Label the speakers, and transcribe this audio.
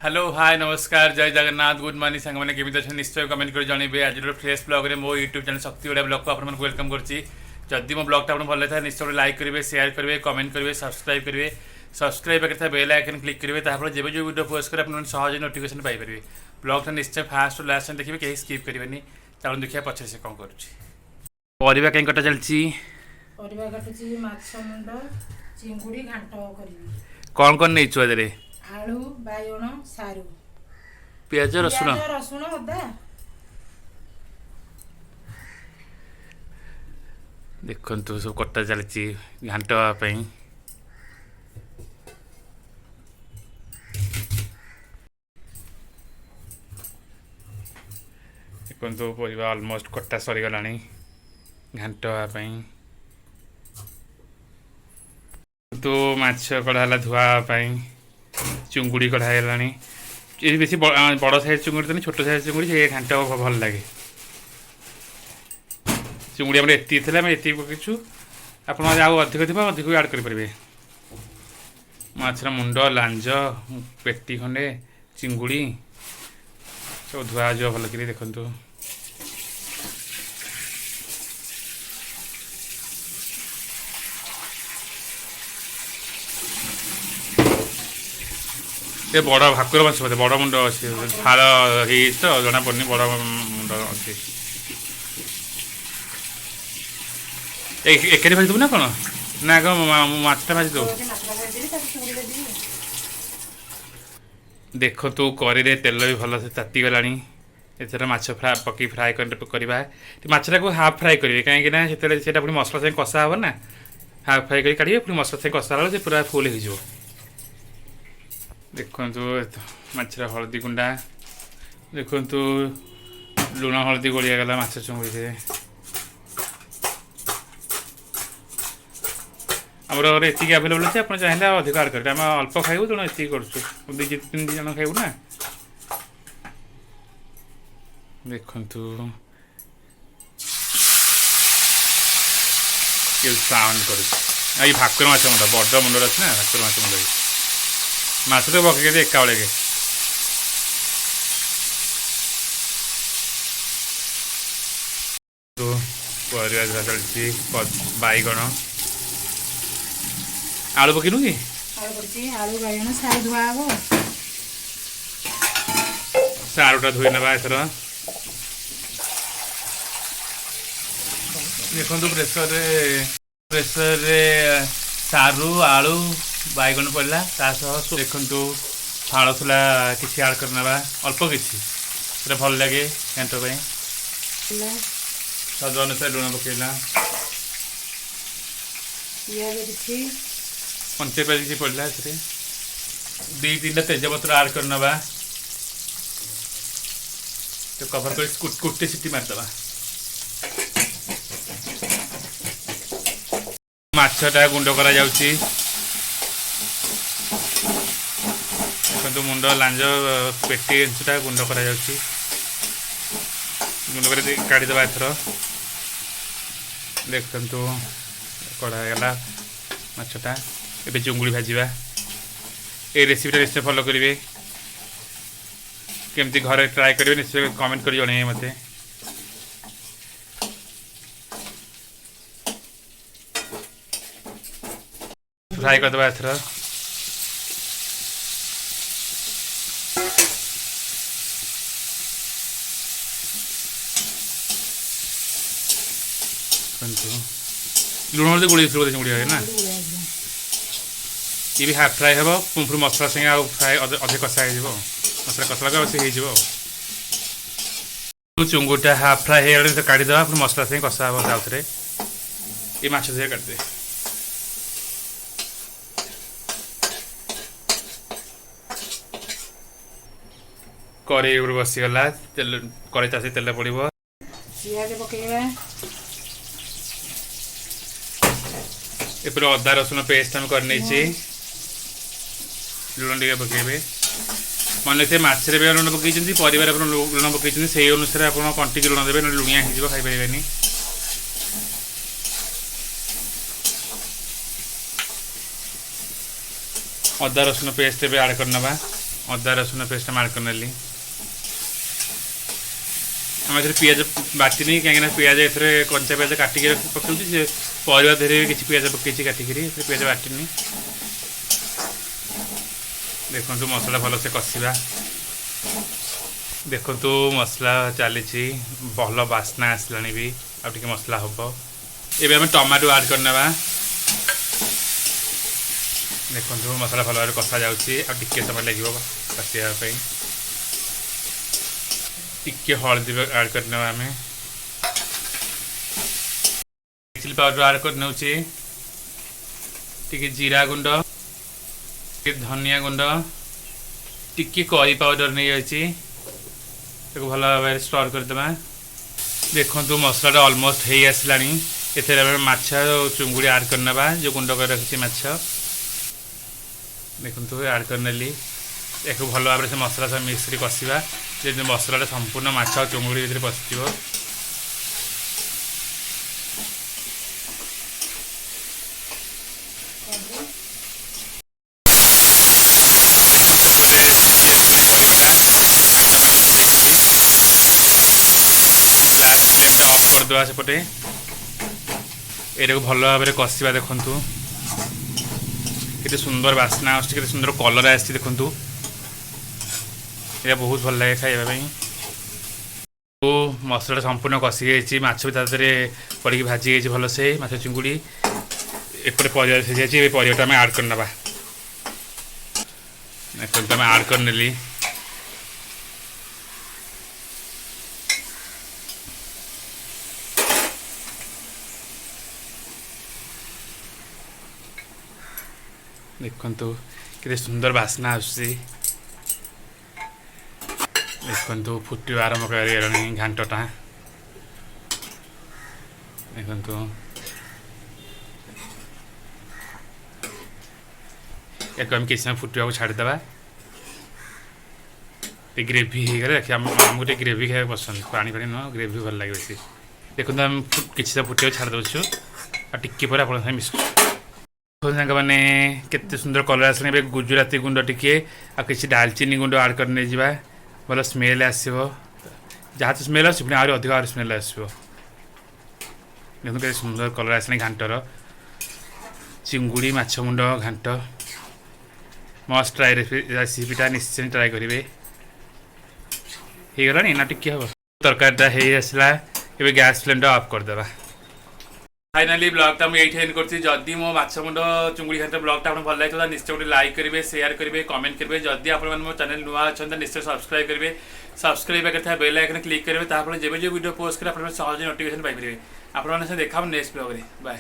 Speaker 1: Hello hi नमस्कार जय Jagannath good morning सांग मैंने केमी अच्छे निश्चय कमेंट कर जनइबे आज फ्रेश ब्लॉग रे मो यूट्यूब चैनल शक्ति ओडिया ब्लॉग को आप वेलकम करछि। जदि मो ब्लॉग भल लगे निश्चय लाइक करेंगे शेयर करेंगे कमेंट करेंगे सब्सक्राइब करके बेल आइकन क्लिक करेंगे तापर जब जो वीडियो पोस्ट करें आप सहज नोटिफिकेशन पाइपर। ब्लॉग निश्चय फास्ट और लास्ट देखिए कहीं स्किप करेंगे। चलो देखिए पछे से कौन कर कहीं कटा चलती
Speaker 2: चिंगुड़ी घांट करी
Speaker 1: कौन नहीं छुआ
Speaker 2: आलू बाइगण सारू
Speaker 1: पियाज रसुण
Speaker 2: रसुण अदा
Speaker 1: देखु सब कटा चलती घांटापी देखु परिवा ऑलमोस्ट कटा सरीगला घांटापी तो माछ कढ़ा धुआपाई चुंगुड़ी कढ़ा ये बेसी बड़ साइज चुंगुड़ी तो नहीं छोट साइज चुंगुड़ी से घांट भल लगे। चुंगुड़ी आम एति ये पकईचु आप अधिक थी अधिक आड करेंगे। माछर मुंड लांज पेटी खंडे चिंगुड़ी सब धुआ जो भल कि देखु ये बड़ भाकुर माछ बोधे बड़ मुंड अच्छे फाड़ तो जना पड़नी बड़ मुंड अच्छे एक भाजी देव ना कौन ना आग माछटा भाजी दो देख तू करी तेल भी भल से ताती गला एथर माछ फ्राए पकई फ्राए करवा माछटा को हाफ फ्राए करेंगे कहीं पुणी मसला से कषा हे ना हाफ फ्राए कर काढ़े पुणी मसला से कषा से पूरा फुल हो देखु माछर हलदी गुंडा देखु लुण हलदी गोलियागला माछ चुंगुड़ी से आमर एति आवेलेबल अच्छे आप चाहिए अधिक आड करेंगे आम अल्प खाइबू तेणु ये कर तीन जन खाइबू ना देखु साउंड कर भाकुर माछ मुंड बड़ मुंड अच्छे ना भाकुर माछ मुंड माछ तो पकई एका बेले के परिवा धुआ चलती बैगण आलू पकईनु कि
Speaker 2: आलू बाइगण सारू धुआ हम
Speaker 1: सारूटा धोई ना एथर देखु प्रेसर सारू आलू बैगण पड़ा तासह देखु फाड़ुला किसी आड करना अल्प किसी भल लगे घांट स्वाद अनुसार लुण पकईला पंचे किसी पड़ा दी तीन तेजपत्र आड करना तो कभर कर कुटे सीटी मारदे माछटा गुंड करा जाउची देखो मुंड लांज पेटी अंशटा गुंड करा जाउची गुंड कर काढ़ीदेवा एथर देखु कढ़ागला माछटा ए चुंगुड़ी भाजवा ये रेसिपीटा निश्चय फॉलो करेंगे केमती घरे ट्राए करेंगे निश्चय कमेंट कर जन मत फ्राए करदे एथर लुण हल्दी गोली चिंगुड़ी है ना ये भी हाफ फ्राए हे फिर मसला संगे आउ फ्राए अधे कषा हो मसला कषा लगे हो चुंगुटा हाफ फ्राए हो काढ़ीदेवा फिर मसला संगे कषा हे आउे ये माछ से काटदे कड़े बसीगला तेल कड़े चाषी तेल पड़ो एपरे अदा रसुण पेस्ट हम करने लुण टे पकेबे मन से मछरे भी लुण पकई परिवार लुण पकई से अनुसार आप कंटिक लुण देवे लुणिया हो खाई अदा रसुण पेस्ट भी आड करना अदा रसुण पेस्ट मार कर नेली आम पिज बाटिनी कहीं पिज ए कंचा पिज काटिक पकड़ी परिवा धीरे भी किसी पिज पकई काटिक पिज बाटिनी देखु मसला भलसे कषा देखु मसला चली भल बास्ना आसला भी आगे मसला हम ये आम टमाटो आड करने देखु मसला भल भाव कषा जाऊँगी आगे समय लगे कषापी टिके हलदी आड करने आम चिली पाउडर आड करने जीरा गुंड धनिया गुंड टिके करी पाउडर नहीं जाइए भल भाव स्टर करदे देखु मसला ऑलमोस्ट हो आसला माछा चुंगुड़ी आड करने जो गुंड कर रखी माछ देखु आड करनेली एक भल भाव से मसला सब मिक्स कर कषा जब मसला संपूर्ण माछ और चुंगुड़ी भर पशिज करदे सेपटे ये भल भाव कषा देखु के सुंदर बास्ना आते सुंदर कलर आसी देखु ये बहुत भल लगे खाइबापी तो मसला संपूर्ण कषि जाइए माछ भी तादे पड़ी भाजी जाइए भल से माछ चिंगुड़ी एपटे परिवा सीझी जाइए परिवाटा आम आड करना देखते आम आड करनेली देखु के सुंदर बास्ना आसुची देखु फुट आरंभ कर घाटटा देखु या किसी समय फुटा छाड़देवा ग्रेवी हो आमको ग्रेवी खाया पसंद पानी पानी नुह ग्रेवी भल लगे बेसी देखो आम किसी फुटा छाड़ दूसु और टिके पर आप मिसु सांग मैंने केते सुंदर कलर आसने गुजराती गुंड टिके आ किसी दालचीनी गुंड आड करने जा भल स्मेल आसो जहाँ तो स्मेल आस अधिक स्मेल आसो देखो के सुंदर कलर आसने घाटर चिंगुड़ी माछ मुंड घाट मस्ट ट्राई रेसिपीटा निश्चय ट्राई करेंगे हो गला ना टिके हम तरकारीटा हो आसला ए गैस फ्लेमटा ऑफ करदे फाइनाली ब्लॉगटा मुझे एंड करती जदि मो माछ मुंड चुंगुड़ी घाट ब्लॉगटा आपको भल लगे निश्चय गोटे लाइक करेंगे शेयर करेंगे कमेंट करेंगे जदि आप मो चैनल नुआ अच्छा निश्चय सब्सक्राइब करेंगे सब्सक्राइब करते बेल आइकन क्लिक करेंगे जब जो वीडियो पोस्ट करेंगे आप सहज नोटिफिकेशन पाइपर आप देखा नेक्स्ट ब्लॉग बाय।